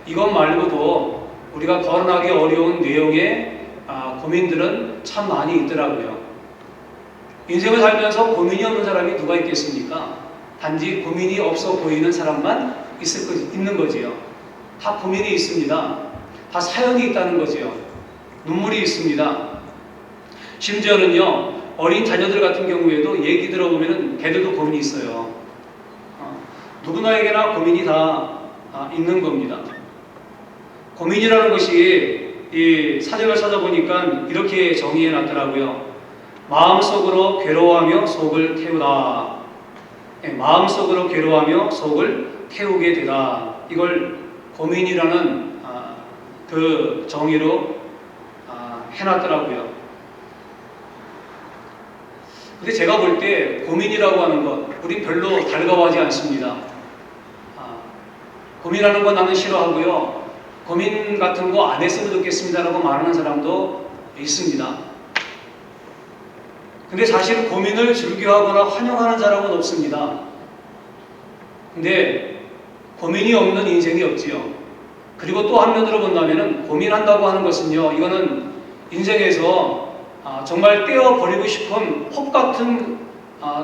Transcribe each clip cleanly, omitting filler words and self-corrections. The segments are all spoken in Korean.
이것 말고도 우리가 거론하기 어려운 내용의 고민들은 참 많이 있더라고요. 인생을 살면서 고민이 없는 사람이 누가 있겠습니까? 단지 고민이 없어 보이는 사람만 있는 거지요. 다 고민이 있습니다. 다 사연이 있다는 거지요. 눈물이 있습니다. 심지어는요, 어린 자녀들 같은 경우에도 얘기 들어보면 걔들도 고민이 있어요. 누구나에게나 고민이 다 있는 겁니다. 고민이라는 것이 이 사전을 찾아보니까 이렇게 정의해 놨더라고요. 마음속으로 괴로워하며 속을 태우다. 마음속으로 괴로워하며 속을 태우게 되다. 이걸 고민이라는 그 정의로 해놨더라고요. 근데 제가 볼 때 고민이라고 하는 것, 우린 별로 달가워하지 않습니다. 고민하는 건 나는 싫어하고요. 고민 같은 거 안 했으면 좋겠습니다라고 말하는 사람도 있습니다. 근데 사실 고민을 즐겨하거나 환영하는 사람은 없습니다. 근데 고민이 없는 인생이 없지요. 그리고 또 한면으로 본다면 고민한다고 하는 것은요, 이거는 인생에서 정말 떼어버리고 싶은 혹 같은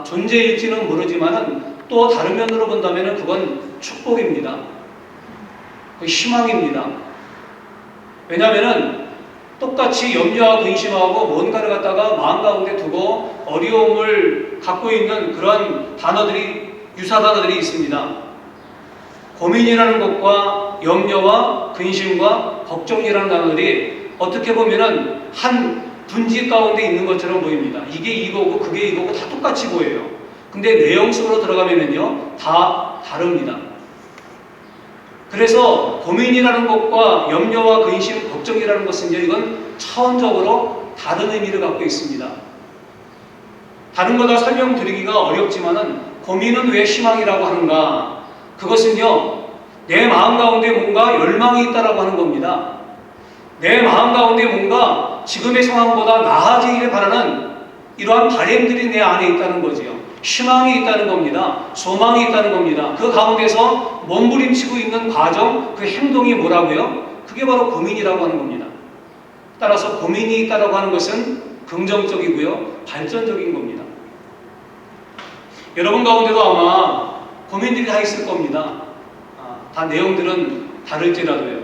존재일지는 모르지만 또 다른 면으로 본다면 그건 축복입니다. 그 희망입니다. 왜냐하면 똑같이 염려하고 근심하고 뭔가를 갖다가 마음 가운데 두고 어려움을 갖고 있는 그런 단어들이, 유사 단어들이 있습니다. 고민이라는 것과 염려와 근심과 걱정이라는 단어들이 어떻게 보면은 한 분지 가운데 있는 것처럼 보입니다. 이게 이거고 그게 이거고 다 똑같이 보여요. 근데 내용 속으로 들어가면은요, 다 다릅니다. 그래서 고민이라는 것과 염려와 근심, 걱정이라는 것은요, 이건 차원적으로 다른 의미를 갖고 있습니다. 다른 거다 설명드리기가 어렵지만은 고민은 왜 희망이라고 하는가? 그것은요, 내 마음 가운데 뭔가 열망이 있다라고 하는 겁니다. 내 마음 가운데 뭔가 지금의 상황보다 나아지기를 바라는 이러한 바램들이 내 안에 있다는 거지요. 희망이 있다는 겁니다. 소망이 있다는 겁니다. 그 가운데서 몸부림치고 있는 과정, 그 행동이 뭐라고요? 그게 바로 고민이라고 하는 겁니다. 따라서 고민이 있다라고 하는 것은 긍정적이고요, 발전적인 겁니다. 여러분 가운데도 아마 고민들이 다 있을 겁니다. 다 내용들은 다를지라도요.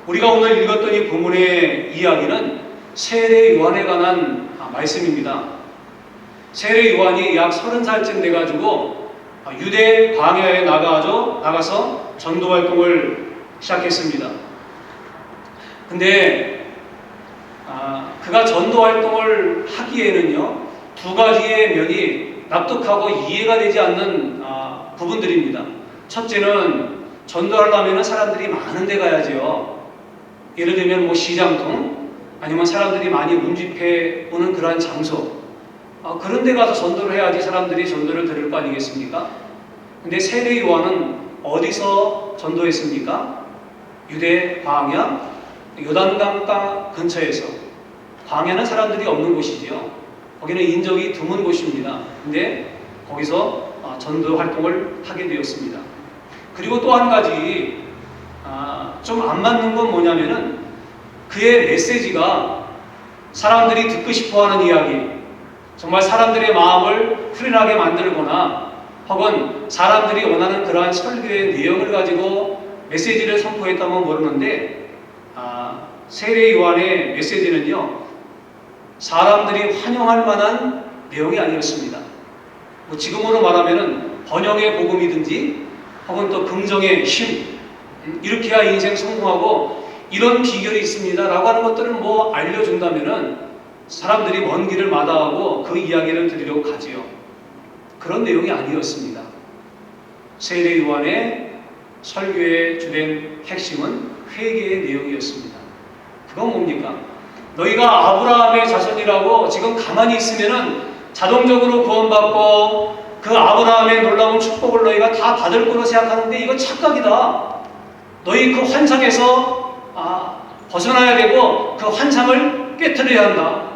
우리가 오늘 읽었던 이 본문의 이야기는 세례 요한에 관한 말씀입니다. 세례 요한이 약 30살쯤 돼가지고 유대 광야에 나가서 전도 활동을 시작했습니다. 근데 그가 전도 활동을 하기에는요, 두 가지의 면이 납득하고 이해가 되지 않는 부분들입니다. 첫째는 전도하려면 사람들이 많은 데 가야지요. 예를 들면 뭐 시장통, 아니면 사람들이 많이 문집해 오는 그러한 장소, 그런 데 가서 전도를 해야지 사람들이 전도를 들을 거 아니겠습니까? 근데 세례 요한은 어디서 전도했습니까? 유대 광야, 요단강 근처에서. 광야는 사람들이 없는 곳이지요. 거기는 인적이 드문 곳입니다. 근데 거기서 전도 활동을 하게 되었습니다. 그리고 또 한 가지 좀 안 맞는 건 뭐냐면은 그의 메시지가 사람들이 듣고 싶어하는 이야기, 정말 사람들의 마음을 후련하게 만들거나 혹은 사람들이 원하는 그러한 설교의 내용을 가지고 메시지를 선포했다면 모르는데 세례 요한의 메시지는요, 사람들이 환영할 만한 내용이 아니었습니다. 뭐 지금으로 말하면은 번영의 복음이든지 혹은 또 긍정의 힘, 이렇게 해야 인생 성공하고 이런 비결이 있습니다 라고 하는 것들을 뭐 알려준다면은 사람들이 먼 길을 마다하고 그 이야기를 들으려고 가지요. 그런 내용이 아니었습니다. 세례 요한의 설교의 주된 핵심은 회개의 내용이었습니다. 그건 뭡니까? 너희가 아브라함의 자손이라고 지금 가만히 있으면은 자동적으로 구원받고 그 아브라함의 놀라운 축복을 너희가 다 받을 거로 생각하는데 이거 착각이다. 너희 그 환상에서 벗어나야 되고 그 환상을 깨트려야 한다.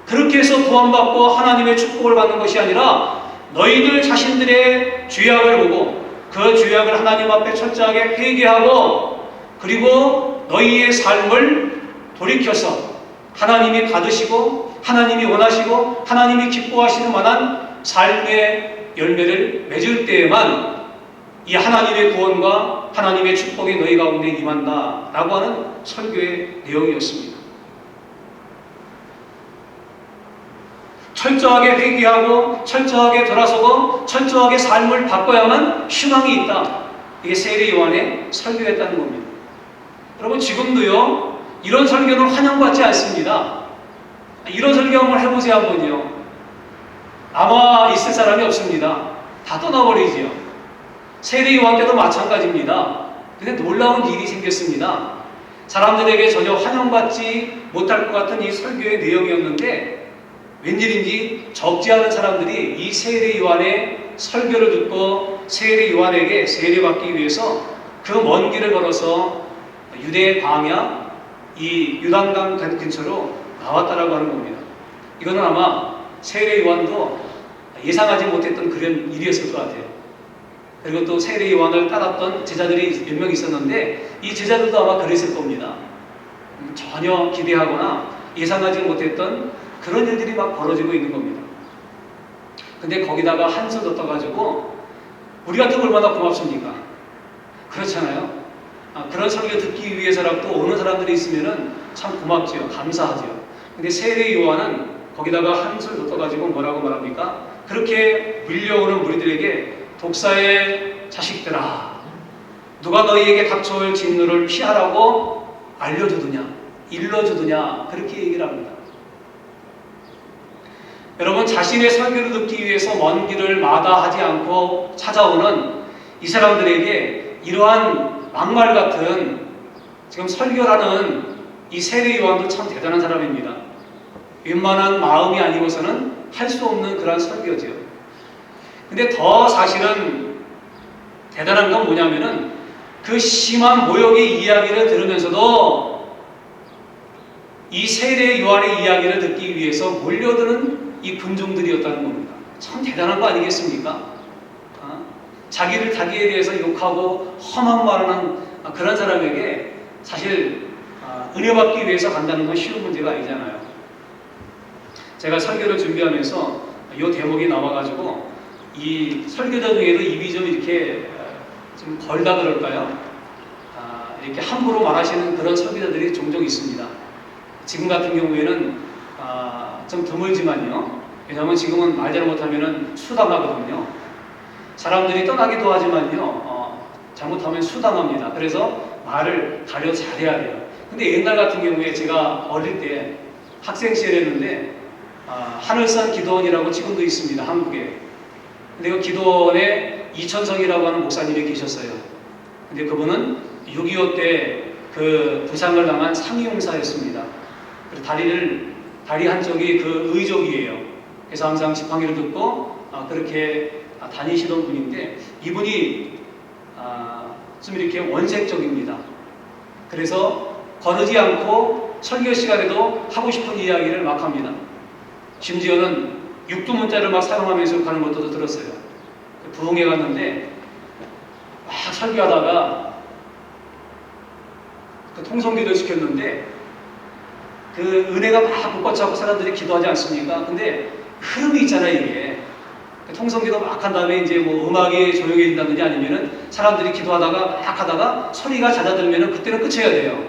그렇게 해서 구원받고 하나님의 축복을 받는 것이 아니라 너희들 자신들의 죄악을 보고 그 죄악을 하나님 앞에 철저하게 회개하고 그리고 너희의 삶을 돌이켜서 하나님이 받으시고 하나님이 원하시고 하나님이 기뻐하시는 만한 삶의 열매를 맺을 때에만 이 하나님의 구원과 하나님의 축복이 너희 가운데 임한다 라고 하는 설교의 내용이었습니다. 철저하게 회개하고 철저하게 돌아서고 철저하게 삶을 바꿔야만 희망이 있다. 이게 세례 요한의 설교였다는 겁니다. 여러분 지금도요 이런 설교는 환영받지 않습니다. 이런 설교 한번 해보세요 한번요. 아마 있을 사람이 없습니다. 다 떠나버리지요. 세례 요한 때도 마찬가지입니다. 근데 놀라운 일이 생겼습니다. 사람들에게 전혀 환영받지 못할 것 같은 이 설교의 내용이었는데 웬일인지 적지 않은 사람들이 이 세례 요한의 설교를 듣고 세례 요한에게 세례받기 위해서 그 먼 길을 걸어서 유대 광야 이 유단강 근처로 나왔다라고 하는 겁니다. 이거는 아마 세례 요한도 예상하지 못했던 그런 일이었을 것 같아요. 그리고 또 세례 요한을 따랐던 제자들이 몇 명 있었는데 이 제자들도 아마 그랬을 겁니다. 전혀 기대하거나 예상하지 못했던 그런 일들이 막 벌어지고 있는 겁니다. 근데 거기다가 한수 더 떠가지고 우리 같으면 얼마나 고맙습니까? 그렇잖아요. 그런 설교 듣기 위해서라도 오는 사람들이 있으면은 참 고맙지요. 감사하지요. 근데 세례 요한은 거기다가 한술 더 떠가지고 뭐라고 말합니까? 그렇게 밀려오는 무리들에게 독사의 자식들아, 누가 너희에게 닥쳐올 진노를 피하라고 알려주느냐, 일러주느냐, 그렇게 얘기를 합니다. 여러분, 자신의 설교를 듣기 위해서 먼 길을 마다하지 않고 찾아오는 이 사람들에게 이러한 막말 같은 지금 설교라는 이 세례 요한도 참 대단한 사람입니다. 웬만한 마음이 아니고서는 할 수 없는 그런 설교죠. 근데 더 사실은 대단한 건 뭐냐면은 그 심한 모욕의 이야기를 들으면서도 이 세례 요한의 이야기를 듣기 위해서 몰려드는 이 군중들이었다는 겁니다. 참 대단한 거 아니겠습니까? 자기를 자기에 대해서 욕하고 험한 말을 하는 그런 사람에게 사실 은혜 받기 위해서 간다는 건 쉬운 문제가 아니잖아요. 제가 설교를 준비하면서 이 대목이 나와가지고 이 설교자 중에도 입이 좀 이렇게 좀 벌다 그럴까요? 이렇게 함부로 말하시는 그런 설교자들이 종종 있습니다. 지금 같은 경우에는 좀 드물지만요. 왜냐하면 지금은 말 잘 못하면 수당하거든요. 사람들이 떠나기도 하지만요. 잘못하면 수당합니다. 그래서 말을 가려 잘해야 돼요. 근데 옛날 같은 경우에 제가 어릴 때 학생 시절이었는데 하늘산 기도원이라고 지금도 있습니다. 한국에. 근데 그 기도원에 이천성이라고 하는 목사님이 계셨어요. 근데 그분은 6.25 때 그 부상을 당한 상위용사였습니다. 다리 한쪽이 그 의족이에요. 그래서 항상 지팡이를 듣고 그렇게 다니시던 분인데 이분이 좀 이렇게 원색적입니다. 그래서 거르지 않고 설교 시간에도 하고 싶은 이야기를 막 합니다. 심지어는 육두문자를 막 사용하면서 가는 것도 들었어요. 부흥회 갔는데 막 설교하다가 그 통성기도를 시켰는데 그 은혜가 막 북받쳐서 사람들이 기도하지 않습니까? 근데 흐름이 있잖아요, 이게. 통성기도 막 한 다음에 이제 뭐 음악이 조용해진다든지 아니면은 사람들이 기도하다가 막 하다가 소리가 잦아들면은 그때는 끝쳐야 돼요.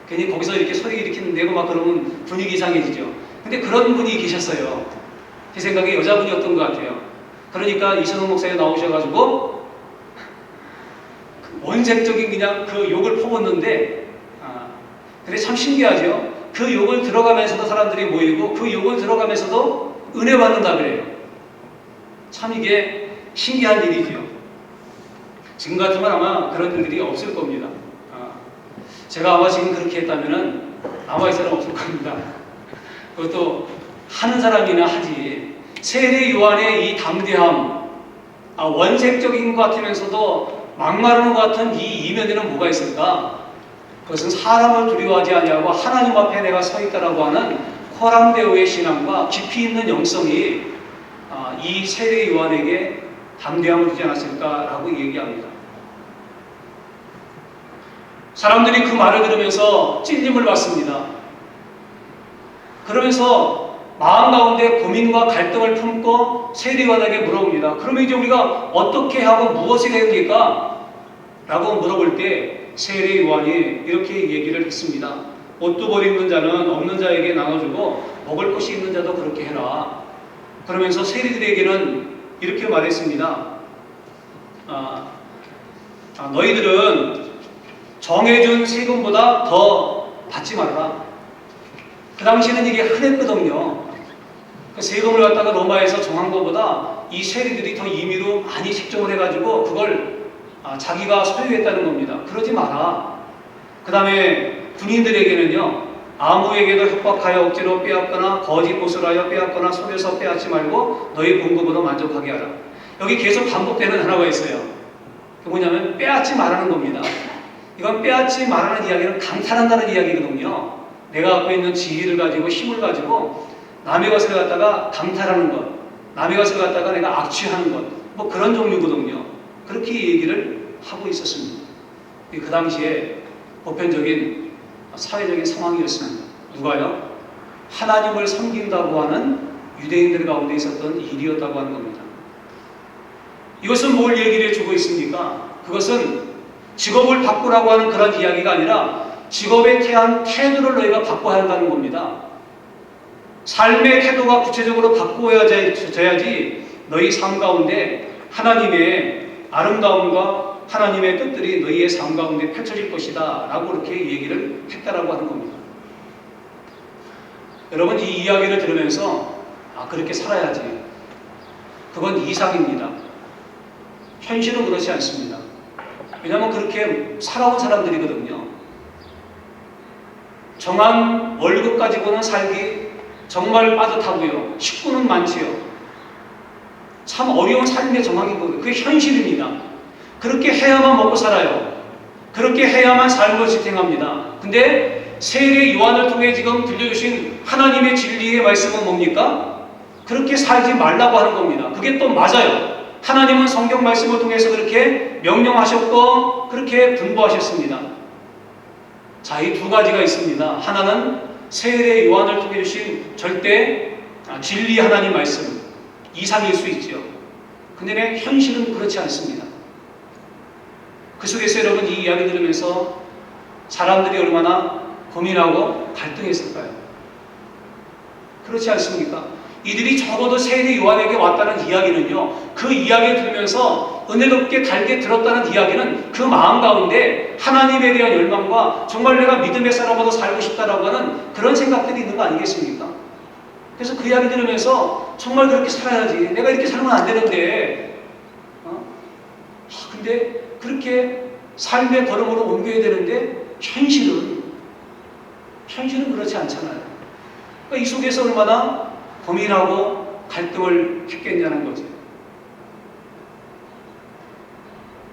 괜히 거기서 이렇게 소리 이렇게 내고 막 그러면 분위기 이상해지죠. 근데 그런 분이 계셨어요. 제 생각에 여자분이었던 것 같아요. 그러니까 이선호 목사님 나오셔가지고 원색적인 그냥 그 욕을 퍼붓는데 근데 참 신기하죠. 그 욕을 들어가면서도 사람들이 모이고 그 욕을 들어가면서도 은혜 받는다 그래요. 참 이게 신기한 일이죠. 지금 같으면 아마 그런 일들이 없을 겁니다. 제가 아마 지금 그렇게 했다면은 남아있을 사람 없을 겁니다. 그것도 하는 사람이나 하지. 세례 요한의 이 담대함, 원색적인 것 같으면서도 막말하는 것 같은 이 이면에는 뭐가 있을까? 그것은 사람을 두려워하지 아니하고 하나님 앞에 내가 서 있다라고 하는 코람데오의 신앙과 깊이 있는 영성이 이 세례 요한에게 담대함을 주지 않았을까라고 얘기합니다. 사람들이 그 말을 들으면서 찔림을 받습니다. 그러면서 마음 가운데 고민과 갈등을 품고 세례요한에게 물어봅니다. 그러면 이제 우리가 어떻게 하고 무엇을 해야 됩니까? 라고 물어볼 때 세례요한이 이렇게 얘기를 했습니다. 옷두벌 입는 자는 없는 자에게 나눠주고 먹을 것이 있는 자도 그렇게 해라. 그러면서 세리들에게는 이렇게 말했습니다. 너희들은 정해준 세금보다 더 받지 말아라. 그 당시에는 이게 흔했거든요. 그 세금을 갖다가 로마에서 정한 것보다 이 세리들이 더 임의로 많이 책정을 해가지고 그걸 자기가 소유했다는 겁니다. 그러지 마라. 그 다음에 군인들에게는요, 아무에게도 협박하여 억지로 빼앗거나 거짓 보수하여 빼앗거나 속여서 빼앗지 말고 너희 봉급으로 만족하게 하라. 여기 계속 반복되는 하나가 있어요. 그게 뭐냐면 빼앗지 말라는 겁니다. 이건 빼앗지 말라는 이야기는 강탈한다는 이야기거든요. 내가 갖고 있는 지위를 가지고 힘을 가지고 남의 것을 갖다가 강탈하는 것, 남의 것을 갖다가 내가 악취하는 것, 뭐 그런 종류거든요. 그렇게 얘기를 하고 있었습니다. 그 당시에 보편적인 사회적인 상황이었습니다. 누가요? 하나님을 섬긴다고 하는 유대인들 가운데 있었던 일이었다고 하는 겁니다. 이것은 뭘 얘기를 해주고 있습니까? 그것은 직업을 바꾸라고 하는 그런 이야기가 아니라 직업에 대한 태도를 너희가 바꿔야 한다는 겁니다. 삶의 태도가 구체적으로 바꾸어져야지 너희 삶 가운데 하나님의 아름다움과 하나님의 뜻들이 너희의 삶 가운데 펼쳐질 것이다 라고 그렇게 얘기를 했다라고 하는 겁니다. 여러분, 이 이야기를 들으면서 그렇게 살아야지, 그건 이상입니다. 현실은 그렇지 않습니다. 왜냐하면 그렇게 살아온 사람들이거든요. 정한 월급 가지고는 살기 정말 빠듯하고요. 식구는 많지요. 참 어려운 삶의 정황이거든요. 그게 현실입니다. 그렇게 해야만 먹고 살아요. 그렇게 해야만 삶을 지탱합니다. 근데 세례 요한을 통해 지금 들려주신 하나님의 진리의 말씀은 뭡니까? 그렇게 살지 말라고 하는 겁니다. 그게 또 맞아요. 하나님은 성경 말씀을 통해서 그렇게 명령하셨고 그렇게 분부하셨습니다. 자, 이 두 가지가 있습니다. 하나는 세례 요한을 통해 주신 절대 진리 하나님 말씀 이상일 수 있죠. 근데 현실은 그렇지 않습니다. 그 속에서 여러분, 이 이야기 들으면서 사람들이 얼마나 고민하고 갈등했을까요? 그렇지 않습니까? 이들이 적어도 세례 요한에게 왔다는 이야기는요, 그 이야기를 들으면서 은혜롭게 달게 들었다는 이야기는 그 마음 가운데 하나님에 대한 열망과 정말 내가 믿음의 사람으로 살고 싶다라고 하는 그런 생각들이 있는 거 아니겠습니까? 그래서 그 이야기 들으면서 정말 그렇게 살아야지, 내가 이렇게 살면 안 되는데 근데 그렇게 삶의 걸음으로 옮겨야 되는데 현실은 그렇지 않잖아요. 그러니까 이 속에서 얼마나 고민하고 갈등을 했겠냐는 거죠.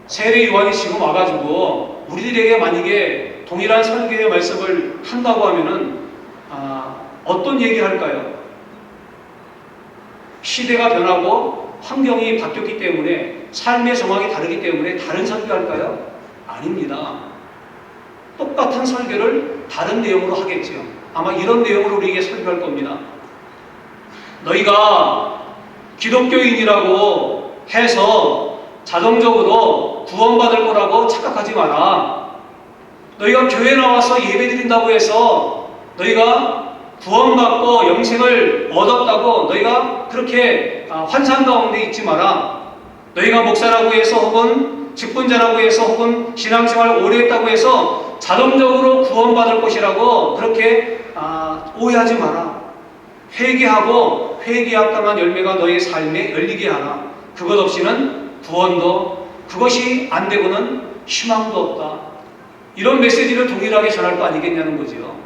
세례 요한이 지금 와가지고 우리들에게 만약에 동일한 설교의 말씀을 한다고 하면은 어떤 얘기를 할까요? 시대가 변하고 환경이 바뀌었기 때문에 삶의 정황이 다르기 때문에 다른 설교할까요? 아닙니다. 똑같은 설교를 다른 내용으로 하겠죠. 아마 이런 내용으로 우리에게 설교할 겁니다. 너희가 기독교인이라고 해서 자동적으로 구원받을 거라고 착각하지 마라. 너희가 교회 나와서 예배드린다고 해서 너희가 구원받고 영생을 얻었다고 너희가 그렇게 환상 가운데 있지 마라. 너희가 목사라고 해서 혹은 직분자라고 해서 혹은 신앙생활 오래 했다고 해서 자동적으로 구원받을 것이라고 그렇게 오해하지 마라. 회개하고 회개하다만 열매가 너희 삶에 열리게 하라. 그것 없이는 구원도, 그것이 안 되고는 희망도 없다. 이런 메시지를 동일하게 전할 거 아니겠냐는 거죠.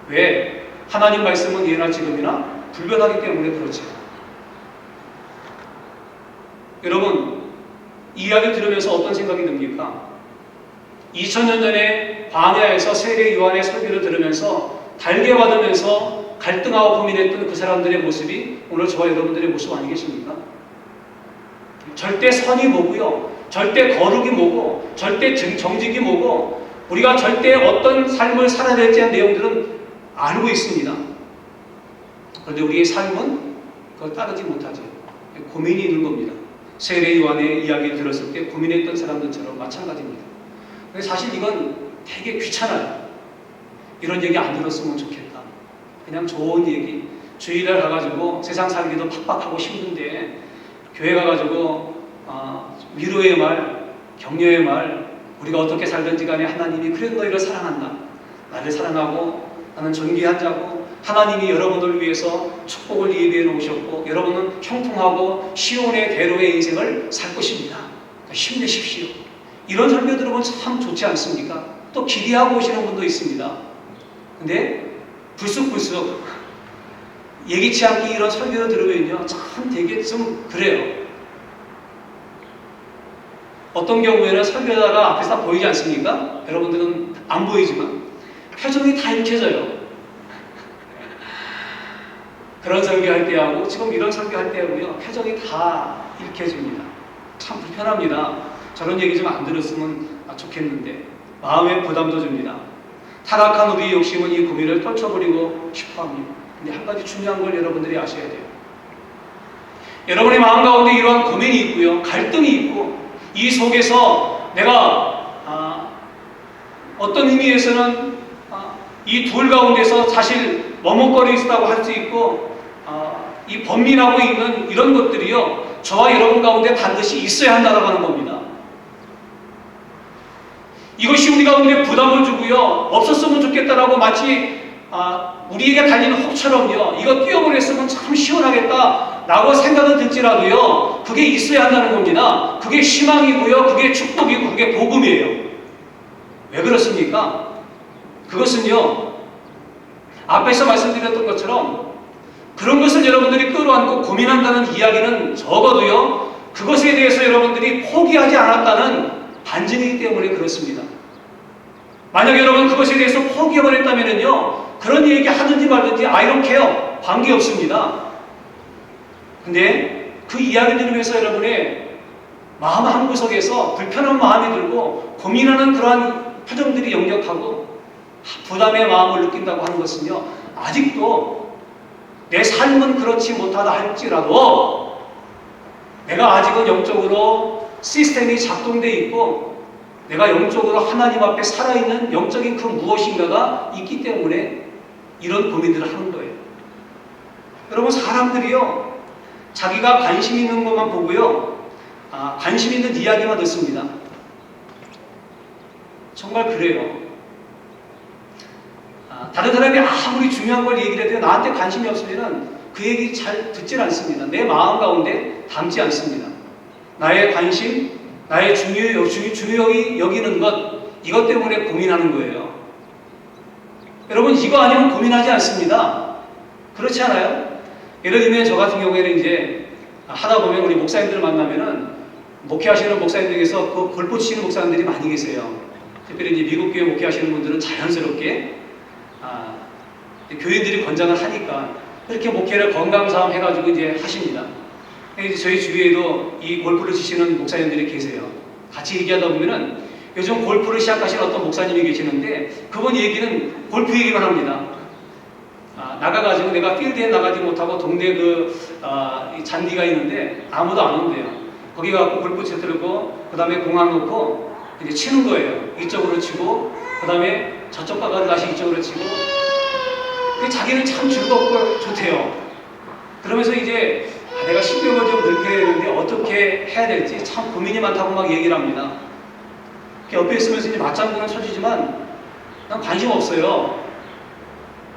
왜? 하나님 말씀은 예나 지금이나 불변하기 때문에 그렇죠. 여러분, 이 이야기를 들으면서 어떤 생각이 듭니까? 2000년 전에 광야에서 세례 요한의 설교를 들으면서 달게 받으면서 갈등하고 고민했던 그 사람들의 모습이 오늘 저와 여러분들의 모습 아니겠습니까? 절대 선이 뭐고요, 절대 거룩이 뭐고, 절대 정직이 뭐고, 우리가 절대 어떤 삶을 살아야 될지 하는 내용들은 알고 있습니다. 그런데 우리의 삶은 그걸 따르지 못하죠. 고민이 있는 겁니다. 세례 요한의 이야기를 들었을 때 고민했던 사람들처럼 마찬가지입니다. 근데 사실 이건 되게 귀찮아요. 이런 얘기 안 들었으면 좋겠다. 그냥 좋은 얘기. 주일날 가가지고 세상 살기도 팍팍하고 힘든데 교회 가가지고 위로의 말, 격려의 말, 우리가 어떻게 살든지 간에 하나님이 그래 너희를 사랑한다. 나를 사랑하고 나는 존귀한 자고 하나님이 여러분들을 위해서 축복을 예비해 놓으셨고 여러분은 형통하고 시온의 대로의 인생을 살 것입니다. 힘내십시오. 이런 설교 들으면 참 좋지 않습니까? 또 기대하고 오시는 분도 있습니다. 근데 불쑥불쑥 예기치 않게 이런 설교를 들으면요 참 되게 좀 그래요. 어떤 경우에는 설교자가 앞에서 다 보이지 않습니까? 여러분들은 안 보이지만 표정이 다 읽혀져요. 그런 설교할 때하고 지금 이런 설교할 때하고요 표정이 다 읽혀집니다. 참 불편합니다. 저런 얘기 좀 안 들었으면 좋겠는데 마음에 부담도 줍니다. 타락한 우리의 욕심은 이 고민을 떨쳐버리고 싶어합니다. 근데 한 가지 중요한 걸 여러분들이 아셔야 돼요. 여러분의 마음 가운데 이러한 고민이 있고요 갈등이 있고 이 속에서 내가 어떤 의미에서는 이 둘 가운데서 사실 머뭇거리다고 할 수 있고 이 번민하고 있는 이런 것들이요 저와 여러분 가운데 반드시 있어야 한다고 하는 겁니다. 이것이 우리 가운데 부담을 주고요 없었으면 좋겠다라고 마치 우리에게 달리는 혹처럼요 이거 뛰어버렸으면 참 시원하겠다 라고 생각은 들지라도요 그게 있어야 한다는 겁니다. 그게 희망이고요 그게 축복이고 그게 복음이에요. 왜 그렇습니까? 그것은요 앞에서 말씀드렸던 것처럼 그런 것을 여러분들이 끌어안고 고민한다는 이야기는 적어도요 그것에 대해서 여러분들이 포기하지 않았다는 반증이기 때문에 그렇습니다. 만약 여러분 그것에 대해서 포기해버렸다면요 그런 얘기 하든지 말든지 I don't care 관계없습니다. 근데 그 이야기 들으면서 여러분의 마음 한구석에서 불편한 마음이 들고 고민하는 그러한 표정들이 역력하고 부담의 마음을 느낀다고 하는 것은요 아직도 내 삶은 그렇지 못하다 할지라도 내가 아직은 영적으로 시스템이 작동되어 있고 내가 영적으로 하나님 앞에 살아있는 영적인 그 무엇인가가 있기 때문에 이런 고민들을 하는 거예요. 여러분 사람들이요 자기가 관심 있는 것만 보고요 관심 있는 이야기만 듣습니다. 정말 그래요. 다른 사람이 아무리 중요한 걸 얘기를 해도 나한테 관심이 없으면 그 얘기 잘 듣질 않습니다. 내 마음 가운데 담지 않습니다. 나의 관심, 나의 중요히 여기는 것 이것 때문에 고민하는 거예요. 여러분 이거 아니면 고민하지 않습니다. 그렇지 않아요? 예를 들면 저 같은 경우에는 이제 하다 보면 우리 목사님들을 만나면은 목회하시는 목사님들 중에서 그 골프 치시는 목사님들이 많이 계세요. 특별히 이제 미국 교회 목회하시는 분들은 자연스럽게 교인들이 권장을 하니까 이렇게 목회를 건강사업 해가지고 이제 하십니다. 이제 저희 주위에도 이 골프를 치시는 목사님들이 계세요. 같이 얘기하다 보면은 요즘 골프를 시작하신 어떤 목사님이 계시는데 그분 얘기는 골프 얘기만 합니다. 나가가지고 내가 필드에 나가지 못하고 동네 이 잔디가 있는데 아무도 안 온대요. 거기 가고 골프 채 들고 그 다음에 공안 놓고 이제 치는 거예요. 이쪽으로 치고 그 다음에 저쪽 가가지고 다시 이쪽으로 치고 자기는 참 즐겁고 좋대요. 그러면서 이제 내가 신경을 좀 넓혀야 되는데 어떻게 해야 될지 참 고민이 많다고 막 얘기를 합니다. 옆에 있으면서 이제 맞장구는 쳐주지만 난 관심 없어요.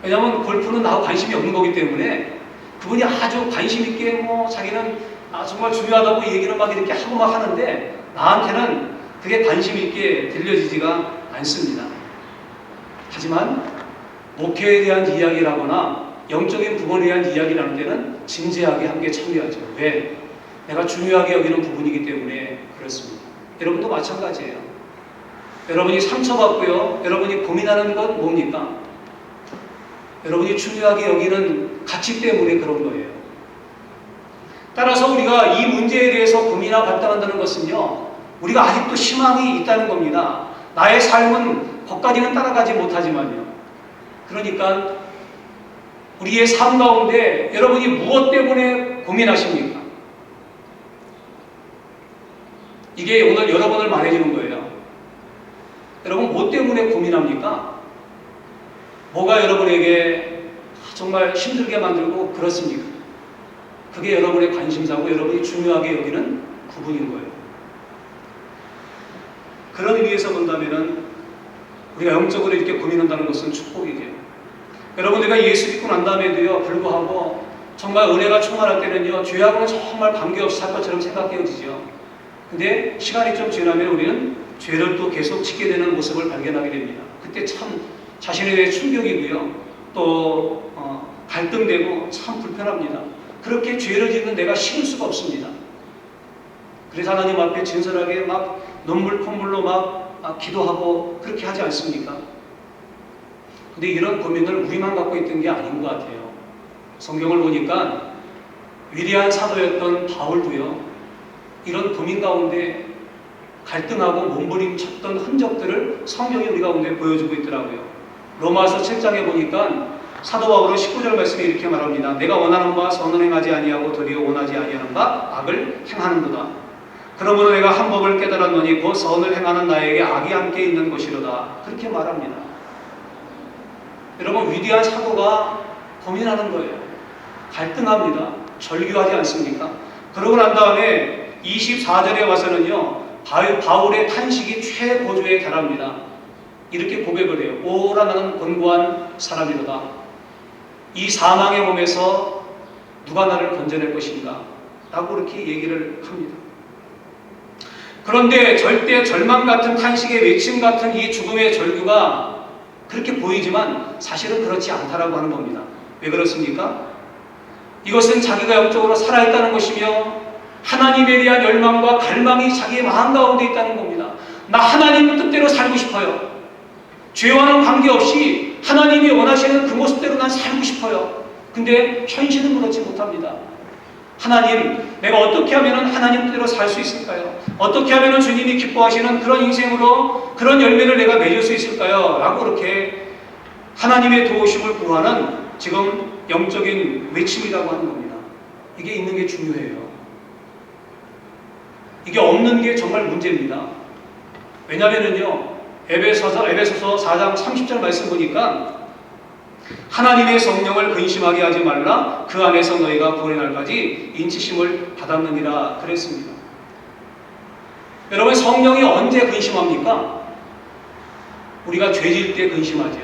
왜냐하면 골프는 나하고 관심이 없는 거기 때문에 그분이 아주 관심 있게 자기는 정말 중요하다고 얘기를 막 이렇게 하고 막 하는데 나한테는 그게 관심 있게 들려지지가 않습니다. 하지만 목회에 대한 이야기라거나 영적인 부분에 대한 이야기를 나눌 때는 진지하게 함께 참여하죠. 왜? 내가 중요하게 여기는 부분이기 때문에 그렇습니다. 여러분도 마찬가지예요. 여러분이 상처받고요. 여러분이 고민하는 건 뭡니까? 여러분이 중요하게 여기는 가치 때문에 그런 거예요. 따라서 우리가 이 문제에 대해서 고민하고 갈등한다는 것은요. 우리가 아직도 희망이 있다는 겁니다. 나의 삶은 거기까지는 따라가지 못하지만요. 그러니까 우리의 삶 가운데 여러분이 무엇 때문에 고민하십니까? 이게 오늘 여러분을 말해주는 거예요. 여러분 뭐 때문에 고민합니까? 뭐가 여러분에게 정말 힘들게 만들고 그렇습니까? 그게 여러분의 관심사고 여러분이 중요하게 여기는 부분인 거예요. 그런 의미에서 본다면은 우리가 영적으로 이렇게 고민한다는 것은 축복이죠. 여러분, 내가 예수 믿고 난 다음에도요, 불구하고 정말 은혜가 충만할 때는요, 죄하고는 정말 관계없이 살 것처럼 생각해지죠. 근데 시간이 좀 지나면 우리는 죄를 또 계속 짓게 되는 모습을 발견하게 됩니다. 그때 참 자신에 대해 충격이고요, 또 갈등되고 참 불편합니다. 그렇게 죄를 짓는 내가 싫을 수가 없습니다. 그래서 하나님 앞에 진솔하게 막 눈물 콧물로 막 기도하고 그렇게 하지 않습니까? 근데 이런 고민을 우리만 갖고 있던 게 아닌 것 같아요. 성경을 보니까 위대한 사도였던 바울도요, 이런 고민 가운데 갈등하고 몸부림쳤던 흔적들을 성경이 우리 가운데 보여주고 있더라고요. 로마서 7장에 보니까 사도 바울은 19절 말씀에 이렇게 말합니다. 내가 원하는 바 선을 행하지 아니하고 도리어 원하지 아니하는 바 악을 행하는도다. 그러므로 내가 한 법을 깨달았노니 곧 선을 행하는 나에게 악이 함께 있는 것이로다. 그렇게 말합니다. 여러분, 위대한 사도가 고민하는 거예요. 갈등합니다. 절규하지 않습니까? 그러고 난 다음에 24절에 와서는요, 바울의 탄식이 최고조에 달합니다. 이렇게 고백을 해요. 오라 나는 곤고한 사람이로다. 이 사망의 몸에서 누가 나를 건져낼 것인가? 라고 이렇게 얘기를 합니다. 그런데 절대 절망 같은 탄식의 외침 같은 이 죽음의 절규가 그렇게 보이지만 사실은 그렇지 않다라고 하는 겁니다. 왜 그렇습니까? 이것은 자기가 영적으로 살아있다는 것이며 하나님에 대한 열망과 갈망이 자기의 마음 가운데 있다는 겁니다. 나 하나님 뜻대로 살고 싶어요. 죄와는 관계없이 하나님이 원하시는 그 모습대로 난 살고 싶어요. 근데 현실은 그렇지 못합니다. 하나님, 내가 어떻게 하면 하나님 뜻대로 살 수 있을까요? 어떻게 하면 주님이 기뻐하시는 그런 인생으로 그런 열매를 내가 맺을 수 있을까요? 라고 그렇게 하나님의 도우심을 구하는 지금 영적인 외침이라고 하는 겁니다. 이게 있는 게 중요해요. 이게 없는 게 정말 문제입니다. 왜냐면은요, 에베소서 4장 30절 말씀 보니까 하나님의 성령을 근심하게 하지 말라. 그 안에서 너희가 구원의 날까지 인치심을 받았느니라 그랬습니다. 여러분, 성령이 언제 근심합니까? 우리가 죄질 때 근심하죠.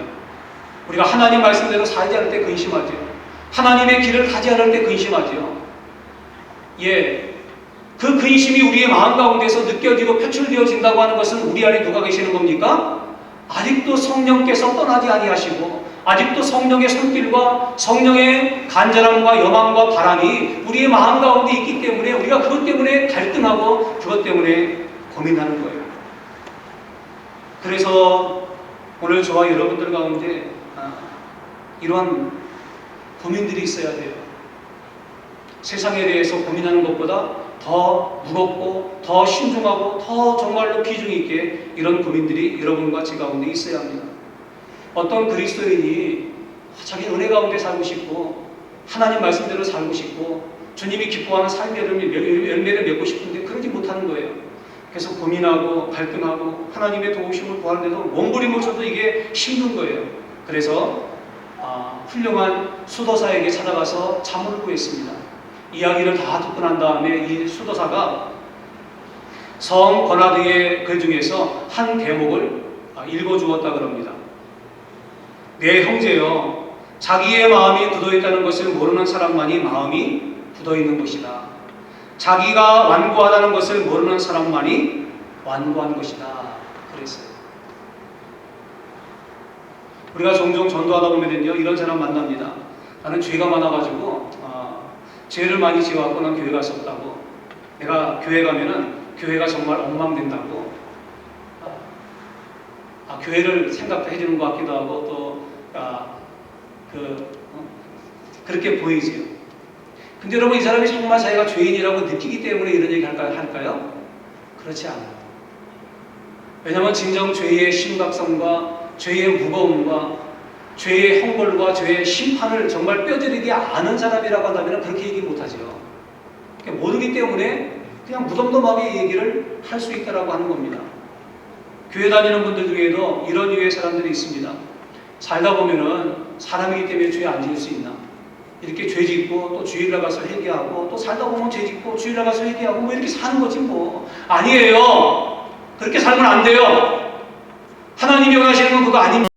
우리가 하나님 말씀대로 살지 않을 때 근심하죠. 하나님의 길을 가지 않을 때 근심하죠. 예, 그 근심이 우리의 마음 가운데서 느껴지고 표출되어진다고 하는 것은 우리 안에 누가 계시는 겁니까? 아직도 성령께서 떠나지 아니하시고 아직도 성령의 손길과 성령의 간절함과 여망과 바람이 우리의 마음 가운데 있기 때문에 우리가 그것 때문에 갈등하고 그것 때문에 고민하는 거예요. 그래서 오늘 저와 여러분들 가운데 이러한 고민들이 있어야 돼요. 세상에 대해서 고민하는 것보다 더 무겁고 더 신중하고 더 정말로 비중 있게 이런 고민들이 여러분과 제 가운데 있어야 합니다. 어떤 그리스도인이 자기 은혜 가운데 살고 싶고 하나님 말씀대로 살고 싶고 주님이 기뻐하는 삶의 열매를 맺고 싶은데 그러지 못하는 거예요. 계속 고민하고 갈등하고 하나님의 도우심을 구하는데도 몸부림을 쳐도 이게 힘든 거예요. 그래서 훌륭한 수도사에게 찾아가서 자문을 구했습니다. 이야기를 다 듣고 난 다음에 이 수도사가 성 버나드의 글 중에서 한 대목을 읽어주었다 그럽니다. 내 형제여, 자기의 마음이 굳어있다는 것을 모르는 사람만이 마음이 굳어있는 것이다. 자기가 완고하다는 것을 모르는 사람만이 완고한 것이다. 그랬어요. 우리가 종종 전도하다 보면요, 이런 사람 만납니다. 나는 죄가 많아가지고 죄를 많이 지어갖고 난 교회 갈 수 없다고. 내가 교회 가면은 교회가 정말 엉망된다고. 교회를 생각도 해주는 것 같기도 하고 또 그렇게 보이지요. 근데 여러분, 이 사람이 정말 자기가 죄인이라고 느끼기 때문에 이런 얘기 할까요? 그렇지 않아요. 왜냐하면 진정 죄의 심각성과 죄의 무거움과 죄의 형벌과 죄의 심판을 정말 뼈저리게 아는 사람이라고 한다면 그렇게 얘기 못하죠. 모르기 때문에 그냥 무덤덤하게 얘기를 할 수 있다라고 하는 겁니다. 교회 다니는 분들 중에도 이런 유의 사람들이 있습니다. 살다 보면은 사람이기 때문에 죄 안 지을 수 있나? 이렇게 죄 짓고 또 주일날 가서 회개하고 또 살다 보면 죄 짓고 주일날 가서 회개하고 뭐 이렇게 사는 거지 뭐. 아니에요. 그렇게 살면 안 돼요. 하나님이 원하시는 건 그거 아닙니다.